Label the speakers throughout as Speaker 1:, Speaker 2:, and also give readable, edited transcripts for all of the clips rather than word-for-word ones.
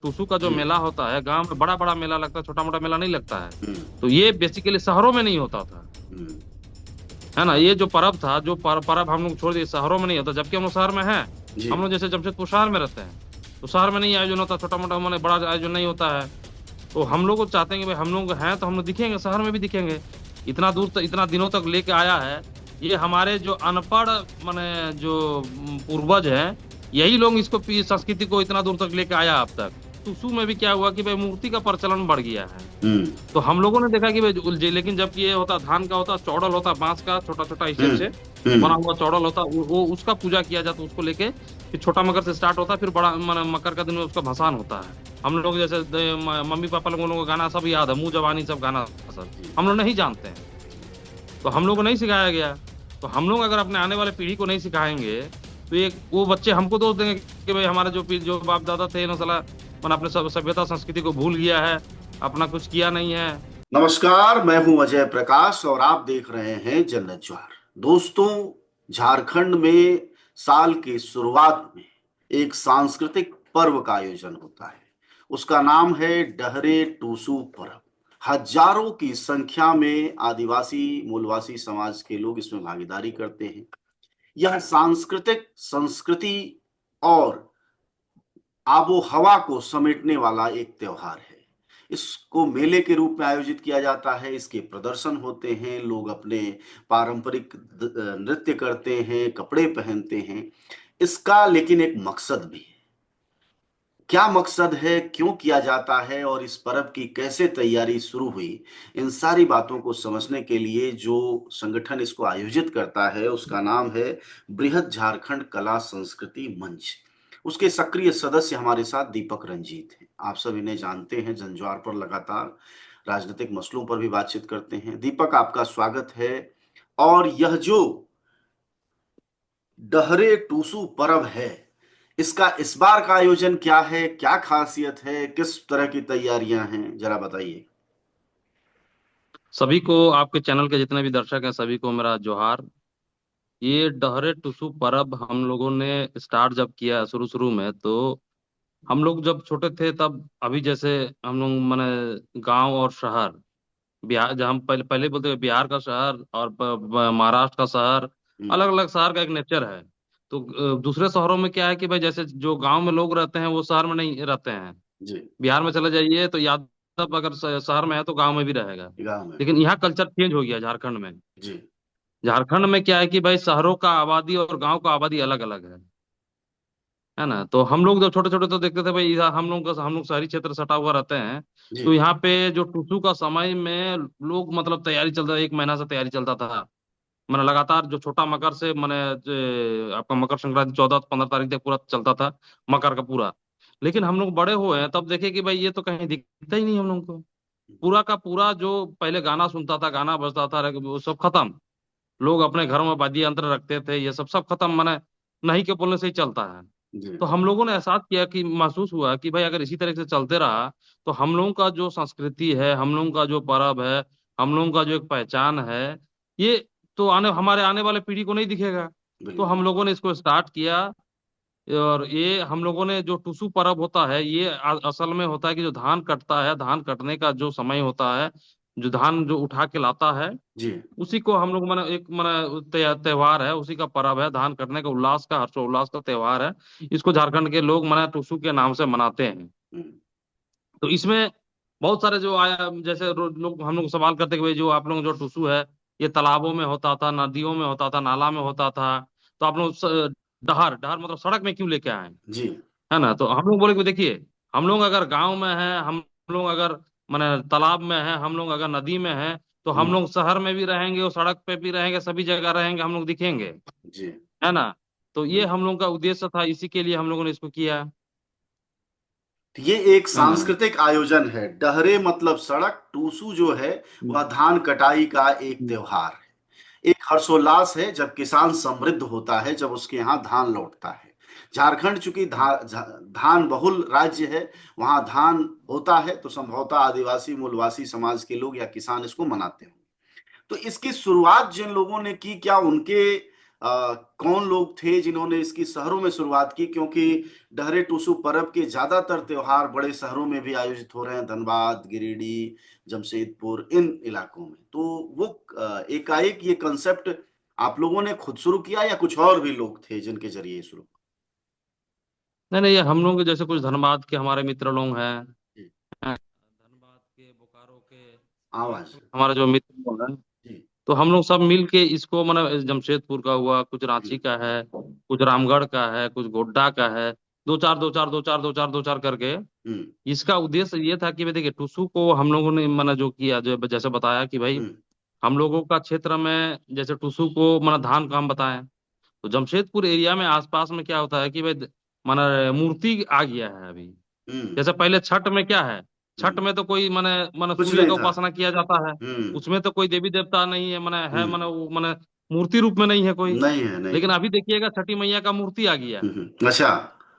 Speaker 1: टूसू का जो
Speaker 2: जी।
Speaker 1: मेला होता है गांव में बड़ा बड़ा मेला लगता है, छोटा मोटा मेला नहीं लगता है।
Speaker 2: हम्म।
Speaker 1: तो ये बेसिकली शहरों में नहीं होता था,
Speaker 2: हम्म।
Speaker 1: है ना। ये जो पर्व था, जो पर्व हम लोग छोड़ दिए, शहरों में नहीं होता, जबकि हम लोग शहर में हैं।
Speaker 2: जी।
Speaker 1: हम लोग जैसे जमशेदपुर शहर में रहते हैं, तो शहर में नहीं आयोजन होता, छोटा मोटा मैंने बड़ा आयोजन नहीं होता है। तो हम लोग को चाहते हैं कि भाई हम लोग हैं तो हम लोग दिखेंगे, शहर में भी दिखेंगे। इतना दूर तक, इतना दिनों तक लेके आया है। ये हमारे जो अनपढ़ माने जो पूर्वज हैं, यही लोग इसको संस्कृति को इतना दूर तक लेके आया अब तक। टुसू में भी क्या हुआ कि भाई मूर्ति का प्रचलन बढ़ गया है।
Speaker 2: हम्म।
Speaker 1: तो हम लोगों ने देखा कि भाई लेकिन जब ये होता धान का होता, चौड़ल होता, बांस का छोटा छोटा स्टेप
Speaker 2: हम्म।
Speaker 1: से बना
Speaker 2: हम्म।
Speaker 1: हुआ चौड़ल होता, वो उसका पूजा किया जाता, उसको लेके फिर छोटा मकर से स्टार्ट होता, फिर बड़ा मकर का दिन में उसका भसान होता है। हम लोग जैसे मम्मी पापा लोगों का गाना सब याद है, मुंह जवानी सब गाना सब
Speaker 2: जी।
Speaker 1: हम लोग नहीं जानते हैं। तो हम लोग को नहीं सिखाया गया। तो हम लोग अगर अपने आने वाले पीढ़ी को नहीं सिखाएंगे, तो ये वो बच्चे हमको दोष देंगे कि भाई हमारे जो बाप दादा थे ना साला, मैंने अपने सब सभ्यता संस्कृति को भूल गया है, अपना कुछ किया नहीं है।
Speaker 2: नमस्कार, मैं हूं अजय प्रकाश और आप देख रहे हैं जन्नत ज्वार। दोस्तों, झारखंड में साल की शुरुआत में एक सांस्कृतिक पर्व का आयोजन होता है। उसका नाम है डहरे टूसू पर्व। हजारों की संख्या में आदिवासी मूलवासी समाज के लोग इसमें भागीदारी करते हैं। यह सांस्कृतिक संस्कृति और आबो हवा को समेटने वाला एक त्योहार है। इसको मेले के रूप में आयोजित किया जाता है। इसके प्रदर्शन होते हैं, लोग अपने पारंपरिक नृत्य करते हैं, कपड़े पहनते हैं। इसका लेकिन एक मकसद भी है। क्या मकसद है, क्यों किया जाता है और इस पर्व की कैसे तैयारी शुरू हुई, इन सारी बातों को समझने के लिए जो संगठन इसको आयोजित करता है उसका नाम है बृहद झारखंड कला संस्कृति मंच। उसके सक्रिय सदस्य हमारे साथ दीपक रंजीत हैं। आप सब इन्हें जानते हैं, जंजवार पर लगातार राजनीतिक मसलों पर भी बातचीत करते हैं। दीपक, आपका स्वागत है। और यह जो डहरे टूसू पर्व है, इसका इस बार का आयोजन क्या है, क्या खासियत है, किस तरह की तैयारियां हैं, जरा बताइए।
Speaker 1: सभी को, आपके चैनल के जितने भी दर्शक हैं सभी को मेरा जोहार। ये डहरे टुसु पर्व हम लोगों ने स्टार्ट जब किया शुरू शुरू में, तो हम लोग जब छोटे थे तब, अभी जैसे हम लोग माने गांव और शहर, बिहार जहाँ हम पहले पहले बोलते हैं बिहार का शहर और महाराष्ट्र का शहर,
Speaker 2: हम्म।
Speaker 1: अलग अलग शहर का एक नेचर है। तो दूसरे शहरों में क्या है कि भाई जैसे जो गांव में लोग रहते हैं वो शहर में नहीं रहते हैं।
Speaker 2: जी।
Speaker 1: बिहार में चले जाइए तो यादव अगर शहर में है तो गांव में भी रहेगा।
Speaker 2: गाँव में।
Speaker 1: लेकिन यहाँ कल्चर चेंज हो गया झारखंड में।
Speaker 2: जी।
Speaker 1: झारखंड में क्या है कि भाई शहरों का आबादी और गांव का आबादी अलग अलग है ना। तो हम लोग जब छोटे छोटे तो देखते थे भाई हम लोग शहरी क्षेत्र सटा हुआ रहते हैं।
Speaker 2: जी।
Speaker 1: तो यहाँ पे जो टुसू का समय में लोग मतलब तैयारी चलता था, एक महीना से तैयारी चलता था। मैंने लगातार जो छोटा मकर से मैंने आपका मकर संक्रांति 14 15 तारीख तक पूरा चलता था, मकर का पूरा। लेकिन हम लोग बड़े हुए हैं तब देखे कि भाई ये तो कहीं दिखता ही नहीं हम लोग को। पूरा का पूरा जो पहले गाना सुनता था, गाना बजता था, वो सब खत्म। लोग अपने घरों में वाद्य यंत्र रखते थे, ये सब सब खत्म, माने नहीं के बोलने से ही चलता है।
Speaker 2: जी।
Speaker 1: तो हम लोगों ने एहसास किया कि महसूस हुआ कि भाई अगर इसी तरह से चलते रहा तो हम लोगों का जो संस्कृति है, हम लोगों का जो पर्व है, हम लोगों का जो एक पहचान है, ये तो हमारे आने वाले पीढ़ी को नहीं दिखेगा। तो
Speaker 2: बिल्कुल।
Speaker 1: हम लोगों ने इसको स्टार्ट किया। और ये हम लोगों ने जो टुसू पर्व होता है, ये असल में होता है कि जो धान कटता है, धान कटने का जो समय होता है, जो धान जो उठा के लाता है,
Speaker 2: जी।
Speaker 1: उसी को हम लोग मना एक मना त्योहार है, उसी का पर्व है, धान कटने का उल्लास का, हर्षोल्लास का त्योहार है। इसको झारखंड के लोग मना टुसू के नाम से मनाते हैं।
Speaker 2: हम्म।
Speaker 1: तो इसमें बहुत सारे जो आया, जैसे लोग हम लोग सवाल करते हैं कि भाई जो आप लोग जो टुसू है, ये तालाबों में होता था, नदियों में होता था, नाला में होता था, तो आप लोग डहर डहर मतलब सड़क में क्यों लेके आए,
Speaker 2: जी।
Speaker 1: है ना। तो हम लोग बोले कि देखिए, हम लोग अगर गांव में हैं, हम लोग अगर माने तालाब में हैं, हम लोग अगर नदी में हैं, तो हम
Speaker 2: हम्म।
Speaker 1: लोग शहर में भी रहेंगे और सड़क पे भी रहेंगे, सभी जगह रहेंगे, हम लोग दिखेंगे,
Speaker 2: जी।
Speaker 1: है ना। तो ये
Speaker 2: बिल्कुल।
Speaker 1: हम लोग का उद्देश्य था, इसी के लिए हम लोगों ने इसको किया,
Speaker 2: तो ये एक
Speaker 1: है ना।
Speaker 2: सांस्कृतिक आयोजन है। डहरे मतलब सड़क, टूसू जो है वह धान कटाई का एक
Speaker 1: हम्म।
Speaker 2: त्योहार है। एक हर्षोल्लास है जब किसान समृद्ध होता है, जब उसके यहाँ धान लौटता है। झारखंड चूंकि धान बहुल राज्य है, वहां धान होता है, तो संभवतः आदिवासी मूलवासी समाज के लोग या किसान इसको मनाते हैं। तो इसकी शुरुआत जिन लोगों ने की, क्या उनके कौन लोग थे जिन्होंने इसकी शहरों में शुरुआत की, क्योंकि डहरे टूसू पर्व के ज्यादातर त्योहार बड़े शहरों में भी आयोजित हो रहे हैं, धनबाद, गिरिडीह, जमशेदपुर, इन इलाकों में। तो वो एकाएक ये कंसेप्ट आप लोगों ने खुद शुरू किया या कुछ और भी लोग थे जिनके जरिए ये शुरू?
Speaker 1: नहीं नहीं, ये हम लोग जैसे कुछ धनबाद के हमारे मित्र लोग हैं,
Speaker 2: जी।
Speaker 1: धनबाद के, बोकारो के,
Speaker 2: आवाज।
Speaker 1: कुछ हमारे जो मित्र लोग हैं,
Speaker 2: जी।
Speaker 1: तो हम लोग सब मिल के इसको मतलब जमशेदपुर का हुआ, कुछ रांची
Speaker 2: जी।
Speaker 1: का है, कुछ रामगढ़ का है, कुछ गोड्डा का है, दो चार दो चार दो चार दो चार दो चार करके।
Speaker 2: हम्म।
Speaker 1: इसका उद्देश्य ये था कि भाई देखिए, टुसू को हम लोगों ने मना जो किया, जो जैसे बताया कि भाई
Speaker 2: हम्म।
Speaker 1: हम लोगों का क्षेत्र में जैसे टुसू को मना धान का हम बताएं, तो जमशेदपुर एरिया में आसपास में क्या होता है कि भाई माना मूर्ति आ गया है अभी।
Speaker 2: हम्म।
Speaker 1: जैसे पहले छठ में क्या है, छठ
Speaker 2: हम्म।
Speaker 1: में तो कोई माने माने
Speaker 2: कुछ
Speaker 1: सूर्य
Speaker 2: नहीं
Speaker 1: का
Speaker 2: था।
Speaker 1: उपासना किया जाता है।
Speaker 2: हम्म।
Speaker 1: उसमें तो कोई देवी देवता नहीं है, माने है माने
Speaker 2: हम्म।
Speaker 1: वो माने मूर्ति रूप में नहीं है कोई।
Speaker 2: नहीं है, नहीं
Speaker 1: लेकिन
Speaker 2: है।
Speaker 1: अभी देखिएगा छठी मैया का मूर्ति आ गया है।
Speaker 2: अच्छा।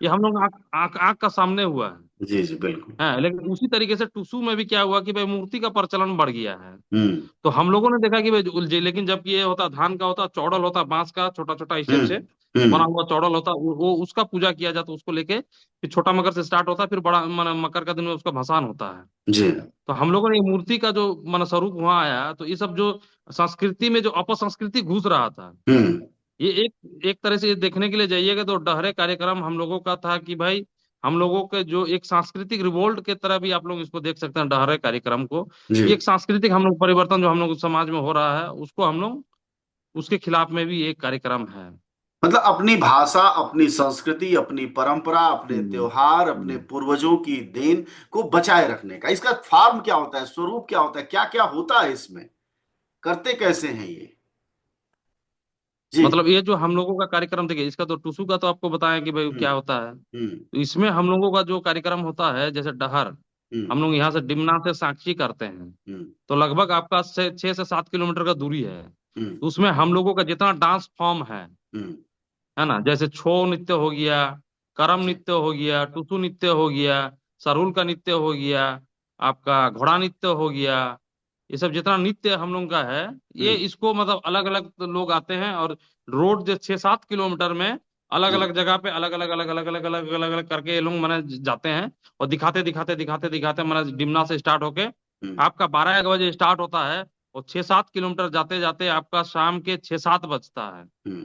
Speaker 1: ये हम लोग आंख आंख आंख का सामने हुआ है।
Speaker 2: जी जी बिल्कुल।
Speaker 1: लेकिन उसी तरीके से टुसू में भी क्या हुआ कि भाई मूर्ति का प्रचलन बढ़ गया है।
Speaker 2: हम्म।
Speaker 1: तो हम लोगों ने देखा कि भाई लेकिन जबकि ये होता धान का, होता चौड़ल, होता बांस का छोटा छोटा स्टेप
Speaker 2: हम्म।
Speaker 1: से बना
Speaker 2: हम्म।
Speaker 1: हुआ चौड़ल होता, वो उसका पूजा किया जाता, उसको लेके फिर छोटा मकर से स्टार्ट होता है, फिर बड़ा माने मकर का दिन में उसका भसान होता है।
Speaker 2: जी।
Speaker 1: तो हम लोगों ने ये मूर्ति का जो माने स्वरूप वहां आया, तो ये सब जो संस्कृति में जो अपसंस्कृति घुस रहा था,
Speaker 2: हम्म।
Speaker 1: ये एक एक तरह से ये देखने के लिए जाइएगा तो डहरे कार्यक्रम हम लोगों का था कि भाई हम लोगों के जो एक सांस्कृतिक रिवोल्ट के तरह भी आप लोग इसको देख सकते हैं, डहरे कार्यक्रम को।
Speaker 2: जी।
Speaker 1: ये एक सांस्कृतिक हम लोग परिवर्तन जो हम लोग समाज में हो रहा है, उसको हम लोग उसके खिलाफ में भी एक कार्यक्रम है।
Speaker 2: मतलब अपनी भाषा, अपनी संस्कृति, अपनी परंपरा, अपने
Speaker 1: हम्म।
Speaker 2: त्योहार, अपने
Speaker 1: हम्म।
Speaker 2: पूर्वजों की देन को बचाए रखने का इसका फॉर्म क्या होता है, स्वरूप क्या होता है, क्या क्या होता है इसमें, करते कैसे हैं ये? जी।
Speaker 1: मतलब ये जो हम लोगों का कार्यक्रम देखिए, इसका तो टुसू का तो आपको बताया कि भाई
Speaker 2: हम्म।
Speaker 1: क्या होता है।
Speaker 2: हम्म।
Speaker 1: तो इसमें हम लोगों का जो कार्यक्रम होता है, जैसे डहर,
Speaker 2: हम्म।
Speaker 1: हम लोग यहाँ से डिमना से साक्षी करते हैं,
Speaker 2: हम्म।
Speaker 1: तो लगभग आपका 6 से 7 किलोमीटर का दूरी है।
Speaker 2: हम्म।
Speaker 1: तो उसमें हम लोगों का जितना डांस फॉर्म
Speaker 2: हम्म।
Speaker 1: है ना, जैसे छो नृत्य हो गया, करम
Speaker 2: जी।
Speaker 1: नृत्य हो गया, टुसू नृत्य हो गया, सरुल का नृत्य हो गया, आपका घोड़ा नृत्य हो गया, ये सब जितना नृत्य हम लोग का है, ये
Speaker 2: हम्म।
Speaker 1: इसको मतलब अलग अलग लोग आते हैं, और रोड जो 6-7 किलोमीटर में अलग
Speaker 2: जी।
Speaker 1: अलग जगह पे अलग अलग अलग अलग अलग अलग अलग अलग करके ये लोग मैंने जाते हैं, और दिखाते दिखाते दिखाते दिखाते मैंने डिमना से स्टार्ट होके
Speaker 2: हम्म।
Speaker 1: आपका 12 1 बजे स्टार्ट होता है, और 6-7 किलोमीटर जाते जाते आपका शाम के 6-7 बजता
Speaker 2: हम्म।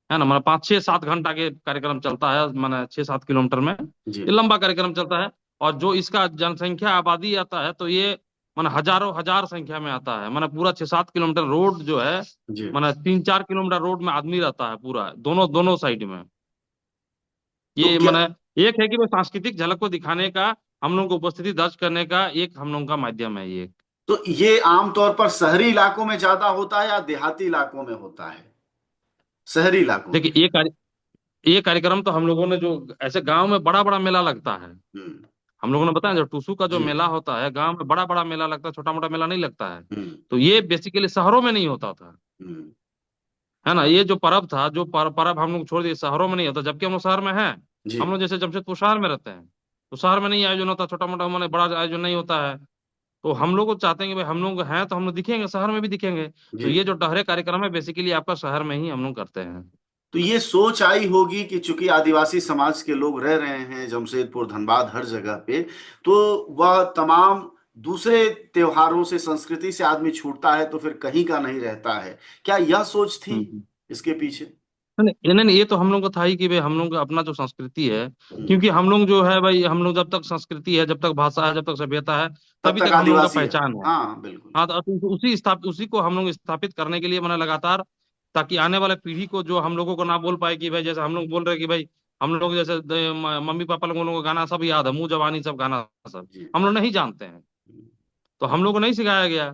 Speaker 1: है ना। मतलब 5-6-7 घंटा के कार्यक्रम चलता है, मैंने 6-7 किलोमीटर में
Speaker 2: जी।
Speaker 1: ये लंबा कार्यक्रम चलता है। और जो इसका जनसंख्या आबादी आता है, तो ये मैंने हजारों हजार संख्या में आता है। मैंने पूरा 6-7 किलोमीटर रोड जो है,
Speaker 2: जी।
Speaker 1: मैंने 3-4 किलोमीटर रोड में आदमी रहता है पूरा, दोनों दोनों साइड में।
Speaker 2: तो
Speaker 1: ये
Speaker 2: क्या,
Speaker 1: मैंने एक है कि वो सांस्कृतिक झलक को दिखाने का, हम लोग को उपस्थिति दर्ज करने का एक हम लोग का माध्यम है ये।
Speaker 2: तो ये आमतौर पर शहरी इलाकों में ज्यादा होता है या देहाती इलाकों में होता है? शहरी इलाकों में।
Speaker 1: देखिए ये कार्यक्रम तो हम लोगों ने जो ऐसे गांव में बड़ा बड़ा मेला लगता है,
Speaker 2: हम्म।
Speaker 1: हम लोगों ने बताया जो टूसू का जो
Speaker 2: जी।
Speaker 1: मेला होता है गांव में बड़ा बड़ा मेला लगता है, छोटा मोटा मेला नहीं लगता है।
Speaker 2: हम्म।
Speaker 1: तो ये बेसिकली शहरों में नहीं होता था,
Speaker 2: हम्म।
Speaker 1: है ना। ये जो पर्व था, जो पर्व हम लोग छोड़ दिए, शहरों में नहीं होता, जबकि हम लोग शहर में हैं।
Speaker 2: जी।
Speaker 1: हम लोग जैसे जमशेदपुर शहर में रहते हैं, तो शहर में नहीं आयोजन होता, छोटा मोटा मैंने बड़ा आयोजन नहीं होता है। तो हम लोग को चाहते हैं कि भाई हम लोग हैं तो हम लोग दिखेंगे, शहर में भी दिखेंगे। तो
Speaker 2: जी।
Speaker 1: ये जो डहरे कार्यक्रम है बेसिकली आपका शहर में ही हम लोग करते हैं।
Speaker 2: तो ये सोच आई होगी कि चूंकि आदिवासी समाज के लोग रह रहे हैं जमशेदपुर, धनबाद, हर जगह पे, तो वह तमाम दूसरे त्योहारों से, संस्कृति से आदमी छूटता है तो फिर कहीं का नहीं रहता है। क्या यह सोच थी
Speaker 1: हम्म।
Speaker 2: इसके पीछे?
Speaker 1: नहीं नहीं नहीं, ये तो हम लोग को था ही कि भाई हम लोग का अपना जो संस्कृति है,
Speaker 2: हम्म।
Speaker 1: क्योंकि हम लोग जो है भाई, हम लोग जब तक संस्कृति है, जब तक भाषा है, जब तक सभ्यता है,
Speaker 2: तब
Speaker 1: तभी
Speaker 2: तक
Speaker 1: तक हम लोगों का
Speaker 2: आदिवासी है।
Speaker 1: पहचान है।
Speaker 2: हाँ बिल्कुल।
Speaker 1: हाँ, तो उसी को हम लोग स्थापित करने के लिए मैंने लगातार, ताकि आने वाले पीढ़ी को जो हम लोगों को ना बोल पाए कि भाई, जैसे हम लोग बोल रहे हैं कि भाई हम लोग जैसे मम्मी पापा लोगों को गाना सब याद है, मुंह जवानी सब गाना सब
Speaker 2: जी।
Speaker 1: हम लोग नहीं जानते हैं,
Speaker 2: हम्म।
Speaker 1: तो हम लोग को नहीं सिखाया गया।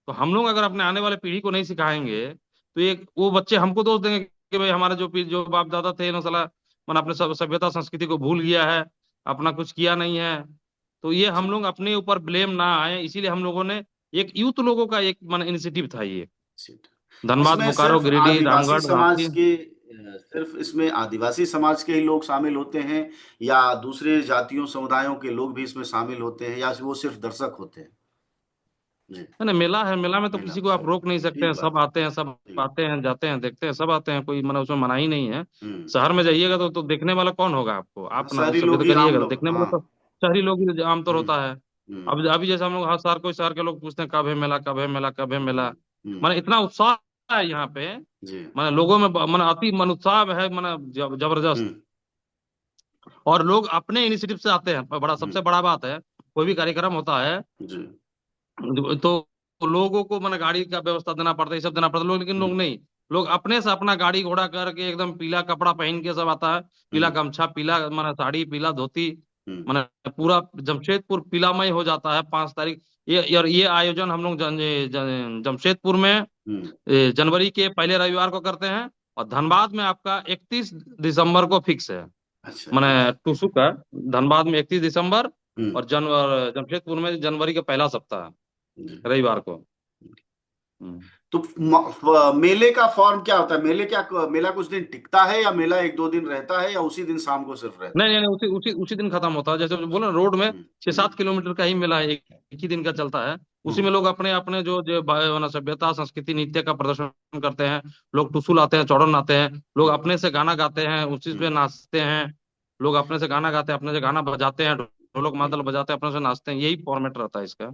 Speaker 1: तो हम लोग अगर अपने आने वाले पीढ़ी को नहीं सिखाएंगे, तो ये वो बच्चे हमको दोष देंगे कि भाई हमारे जो बाप दादा थे ना साला, मन अपने सब सभ्यता संस्कृति को भूल गया है, अपना कुछ किया नहीं है। तो ये हम
Speaker 2: जी।
Speaker 1: लोग अपने ऊपर ब्लेम ना आए, इसीलिए हम लोगों ने एक यूथ लोगों का एक मन इनिशिएटिव था ये।
Speaker 2: सीट।
Speaker 1: धनबाद,
Speaker 2: इसमें
Speaker 1: बोकारो,
Speaker 2: सिर्फ
Speaker 1: गिरिडीह,
Speaker 2: आदिवासी
Speaker 1: रामगढ़,
Speaker 2: समाज
Speaker 1: रांची।
Speaker 2: के, सिर्फ इसमें आदिवासी समाज के ही लोग शामिल होते हैं या दूसरे जातियों समुदायों के लोग भी इसमें शामिल होते हैं, या वो सिर्फ दर्शक होते हैं? जी।
Speaker 1: नहीं, मेला है, मेला में तो
Speaker 2: मेला
Speaker 1: किसी को आप
Speaker 2: सही,
Speaker 1: रोक नहीं सकते
Speaker 2: ठीक
Speaker 1: हैं,
Speaker 2: बात
Speaker 1: सब
Speaker 2: है।
Speaker 1: आते हैं, सब
Speaker 2: ठीक।
Speaker 1: आते हैं, जाते हैं, देखते हैं, सब आते हैं, कोई मतलब उसमें मनाही नहीं है।
Speaker 2: हम्म।
Speaker 1: शहर में जाइएगा तो देखने वाला कौन होगा आपको?
Speaker 2: हाँ,
Speaker 1: आप ना
Speaker 2: शहरी
Speaker 1: सब
Speaker 2: लोग
Speaker 1: तो
Speaker 2: ही आम
Speaker 1: करिएगा, तो
Speaker 2: लोग,
Speaker 1: देखने वाला
Speaker 2: हाँ।
Speaker 1: तो शहरी लोग ही आमतौर
Speaker 2: हम्म।
Speaker 1: होता है।
Speaker 2: हम्म।
Speaker 1: अब अभी जैसे हम लोग हर शहर, कोई शहर के लोग पूछते हैं कब है मेला, कब है मेला, कब है मेला।
Speaker 2: हम्म। हम्म।
Speaker 1: माने इतना उत्साह है यहाँ पे,
Speaker 2: जी।
Speaker 1: माने लोगों में माने अति मन उत्साह है, माने जबरदस्त।
Speaker 2: हम्म।
Speaker 1: और लोग अपने इनिशिएटिव से आते हैं, बड़ा
Speaker 2: हम्म।
Speaker 1: सबसे बड़ा बात है। कोई भी कार्यक्रम होता है
Speaker 2: जी।
Speaker 1: तो लोगों को मैंने गाड़ी का व्यवस्था देना पड़ता है, ये सब देना पड़ता है लोग, लेकिन
Speaker 2: हम्म।
Speaker 1: लोग नहीं। लोग अपने से अपना गाड़ी घोड़ा करके एकदम पीला कपड़ा पहन के सब आता है। पीला
Speaker 2: हम्म।
Speaker 1: गमछा, पीला मैंने साड़ी, पीला धोती,
Speaker 2: हम्म।
Speaker 1: मैंने पूरा जमशेदपुर पीलामय हो जाता है 5 तारीख। ये और ये आयोजन हम लोग जमशेदपुर में
Speaker 2: हम्म।
Speaker 1: जनवरी के पहले रविवार को करते हैं। और धनबाद में आपका 31 दिसंबर को फिक्स है।
Speaker 2: अच्छा,
Speaker 1: मैंने
Speaker 2: इक्कीस।
Speaker 1: टूसू का धनबाद में 31 दिसंबर,
Speaker 2: हम्म।
Speaker 1: और जमशेदपुर में जनवरी के पहला सप्ताह
Speaker 2: जी।
Speaker 1: रविवार को। हम्म।
Speaker 2: तो मेले का फॉर्म क्या होता है? मेला कुछ दिन टिकता है, या मेला एक दो दिन रहता है, या उसी दिन शाम को सिर्फ रहता
Speaker 1: नहीं नहीं नहीं, उसी उसी उसी दिन खत्म होता है। जैसे बोलो ना, रोड में
Speaker 2: है?
Speaker 1: 6-7 किलोमीटर का ही मेला है, एक ही दिन का चलता है। उसी
Speaker 2: हम्म।
Speaker 1: में लोग अपने अपने जो सभ्यता संस्कृति नृत्य का प्रदर्शन करते हैं। लोग टुसुल आते हैं, चौड़न आते हैं, लोग
Speaker 2: हम्म।
Speaker 1: अपने से गाना गाते हैं, उसी पे
Speaker 2: हम्म।
Speaker 1: नाचते हैं। लोग अपने से गाना गाते हैं, अपने से गाना बजाते हैं, ढोलक मादल
Speaker 2: बिल्कुल।
Speaker 1: बजाते हैं, अपने से नाचते हैं, यही फॉर्मेट रहता है इसका।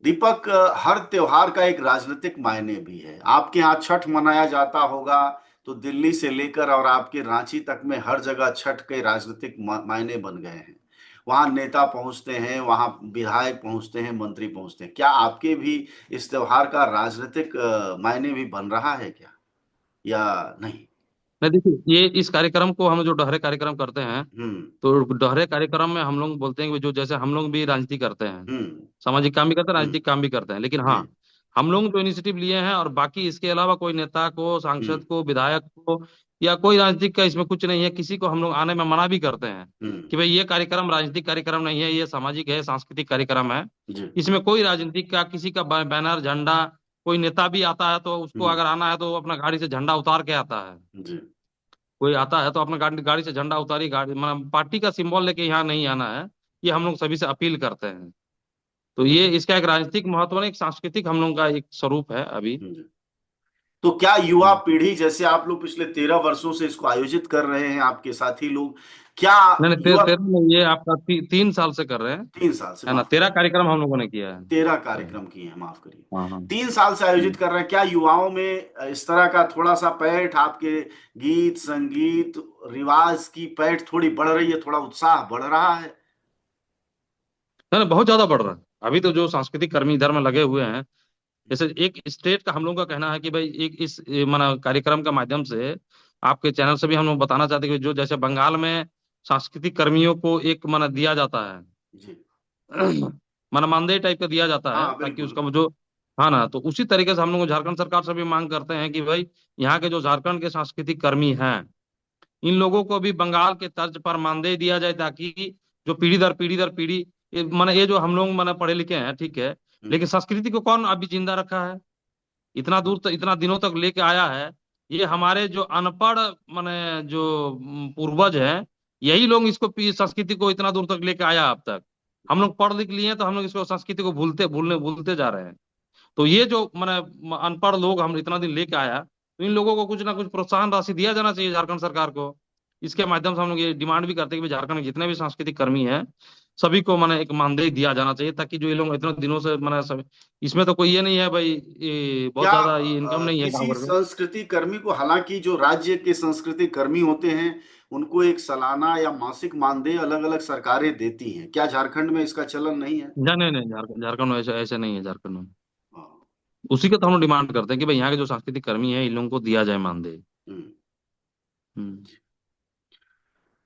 Speaker 2: दीपक, हर त्योहार का एक राजनीतिक मायने भी है। आपके यहाँ छठ मनाया जाता होगा, तो दिल्ली से लेकर और आपके रांची तक में हर जगह छठ के राजनीतिक मायने बन गए हैं। वहाँ नेता पहुंचते हैं, वहाँ विधायक पहुंचते हैं, मंत्री पहुंचते हैं। क्या आपके भी इस त्योहार का राजनीतिक मायने भी बन रहा है क्या, या नहीं?
Speaker 1: नहीं, देखिए, ये इस कार्यक्रम को हम जो डहरे कार्यक्रम करते हैं,
Speaker 2: हम्म।
Speaker 1: तो डहरे कार्यक्रम में हम लोग बोलते हैं कि जो जैसे हम लोग भी राजनीति करते हैं,
Speaker 2: हम्म।
Speaker 1: सामाजिक काम भी करते हैं,
Speaker 2: हम्म।
Speaker 1: राजनीतिक काम भी करते हैं, लेकिन
Speaker 2: जी।
Speaker 1: हाँ, हम लोग जो इनिशिएटिव लिए हैं, और बाकी इसके अलावा कोई नेता को,
Speaker 2: हम्म।
Speaker 1: सांसद को, विधायक को, या कोई राजनीतिक का इसमें कुछ नहीं है, किसी को हम लोग आने में मना भी करते हैं
Speaker 2: हम्म।
Speaker 1: कि भाई ये कार्यक्रम राजनीतिक कार्यक्रम नहीं है, ये सामाजिक है, सांस्कृतिक कार्यक्रम है।
Speaker 2: जी।
Speaker 1: इसमें कोई राजनीतिक का, किसी का बैनर झंडा, कोई नेता भी आता है तो उसको
Speaker 2: हम्म।
Speaker 1: अगर आना है तो वो अपना गाड़ी से झंडा उतार के आता है।
Speaker 2: जी।
Speaker 1: कोई आता है तो अपना गाड़ी गाड़ी से झंडा उतारी, गाड़ी मतलब पार्टी का सिंबल लेके यहाँ नहीं आना है। ये हम लोग सभी से अपील करते हैं। तो ये इसका एक राजनीतिक महत्व नहीं, एक सांस्कृतिक हम लोग का एक स्वरूप है अभी।
Speaker 2: जी। तो क्या युआ
Speaker 1: हम्म।
Speaker 2: पीढ़ी, जैसे आप लोग पिछले 13 वर्षों से इसको आयोजित कर रहे हैं, आपके साथी लोग, क्या
Speaker 1: नहीं नहीं,
Speaker 2: युवा?
Speaker 1: तेरह नहीं, ये आपका 3 साल से कर रहे हैं।
Speaker 2: 3 साल से,
Speaker 1: है ना,
Speaker 2: माफ
Speaker 1: 13 कार्यक्रम हम लोगों ने किया है।
Speaker 2: 13 कार्यक्रम किए हैं, माफ करिए।
Speaker 1: हाँ हाँ।
Speaker 2: 3 साल से आयोजित
Speaker 1: हम्म।
Speaker 2: कर रहे हैं। क्या युवाओं में इस तरह का थोड़ा सा पैठ, आपके गीत संगीत रिवाज की पैठ थोड़ी बढ़ रही है, थोड़ा उत्साह बढ़ रहा है?
Speaker 1: नहीं नहीं, बहुत ज्यादा बढ़ रहा है। अभी तो जो सांस्कृतिक कर्मी इधर में लगे हुए हैं, जैसे एक स्टेट का हम लोग का कहना है कि भाई एक इस माना कार्यक्रम के माध्यम से, आपके चैनल से भी हम लोग बताना चाहते हैं कि जो जैसे बंगाल में सांस्कृतिक कर्मियों को एक माना दिया जाता है,
Speaker 2: जी।
Speaker 1: माना मानदेय टाइप का दिया जाता है,
Speaker 2: हाँ,
Speaker 1: ताकि
Speaker 2: बिल्कुल।
Speaker 1: उसका वो जो, हाँ ना, तो उसी तरीके से हम लोग झारखंड सरकार से भी मांग करते हैं कि भाई यहाँ के जो झारखंड के सांस्कृतिक कर्मी हैं, इन लोगों को भी बंगाल के तर्ज पर मानदेय दिया जाए, ताकि जो पीढ़ी दर पीढ़ी, माने ये जो हम लोग माने पढ़े लिखे हैं, ठीक है,
Speaker 2: हम्म।
Speaker 1: लेकिन संस्कृति को कौन अभी जिंदा रखा है? इतना दूर तक, इतना दिनों तक लेके आया है। ये हमारे जो अनपढ़ माने जो पूर्वज हैं, यही लोग इसको संस्कृति को इतना दूर तक लेके आया अब तक। हम लोग पढ़ लिख लिए हैं, तो हम लोग इसको संस्कृति को भूलते जा रहे हैं। तो ये जो माने अनपढ़ लोग हम इतना दिन लेके आया, तो इन लोगों को कुछ ना कुछ प्रोत्साहन राशि दिया जाना चाहिए झारखंड सरकार को। इसके माध्यम से हम लोग ये डिमांड भी करते हैं कि भाई झारखंड के जितने भी सांस्कृतिक कर्मी हैं, सभी को माने एक मानदेय दिया जाना चाहिए, ताकि जो ये लोग इतने दिनों से माने सब, इसमें तो कोई ये नहीं है भाई, ये बहुत
Speaker 2: क्या
Speaker 1: ज्यादा ये इनकम नहीं है गाँव
Speaker 2: किसी
Speaker 1: भर में।
Speaker 2: संस्कृति कर्मी को, हालांकि जो राज्य के संस्कृति कर्मी होते हैं, उनको एक सालाना या मासिक मानदेय अलग अलग सरकारें देती हैं, क्या झारखंड में इसका चलन नहीं है?
Speaker 1: नहीं नहीं नहीं, झारखंड झारखंड में ऐसे ऐसे नहीं है झारखंड में।
Speaker 2: हाँ।
Speaker 1: उसी का तो हम लोग डिमांड करते हैं कि भाई यहाँ के जो सांस्कृतिक कर्मी है, इन लोगों को दिया जाए मानदेय।
Speaker 2: हम्म।
Speaker 1: हम्म।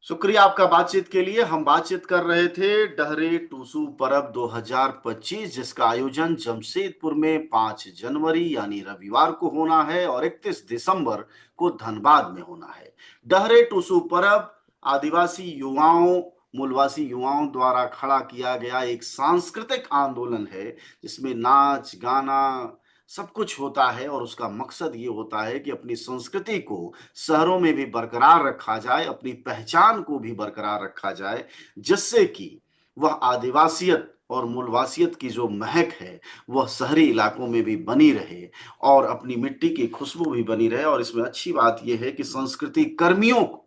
Speaker 2: शुक्रिया आपका बातचीत के लिए। हम बातचीत कर रहे थे डहरे टूसू परब 2025, जिसका आयोजन जमशेदपुर में 5 जनवरी यानी रविवार को होना है, और 31 दिसंबर को धनबाद में होना है। डहरे टूसू परब आदिवासी युवाओं, मूलवासी युवाओं द्वारा खड़ा किया गया एक सांस्कृतिक आंदोलन है, जिसमें नाच गाना सब कुछ होता है, और उसका मकसद ये होता है कि अपनी संस्कृति को शहरों में भी बरकरार रखा जाए, अपनी पहचान को भी बरकरार रखा जाए, जिससे कि वह आदिवासियत और मूलवासियत की जो महक है वह शहरी इलाकों में भी बनी रहे और अपनी मिट्टी की खुशबू भी बनी रहे। और इसमें अच्छी बात यह है कि संस्कृति कर्मियों को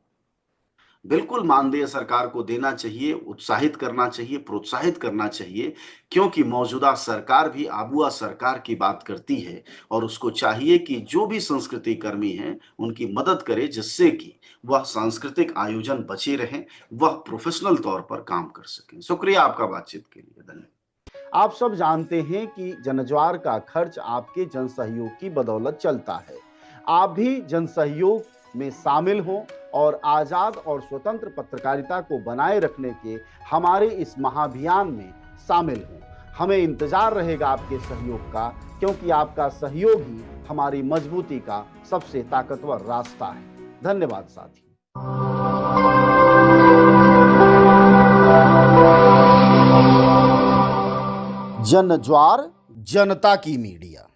Speaker 2: बिल्कुल मानदेय सरकार को देना चाहिए, उत्साहित करना चाहिए, प्रोत्साहित करना चाहिए, क्योंकि मौजूदा सरकार भी आबुआ सरकार की बात करती है और उसको चाहिए कि जो भी संस्कृति कर्मी हैं, उनकी मदद करे, जिससे कि वह सांस्कृतिक आयोजन बचे रहें, वह प्रोफेशनल तौर पर काम कर सकें। शुक्रिया आपका बातचीत के लिए, धन्यवाद। आप सब जानते हैं कि जनज्वार का खर्च आपके जनसहयोग की बदौलत चलता है। आप भी जनसहयोग में शामिल हों और आजाद और स्वतंत्र पत्रकारिता को बनाए रखने के हमारे इस महाअभियान में शामिल हों। हमें इंतजार रहेगा आपके सहयोग का, क्योंकि आपका सहयोग ही हमारी मजबूती का सबसे ताकतवर रास्ता है। धन्यवाद साथी। जनज्वार, जनता की मीडिया।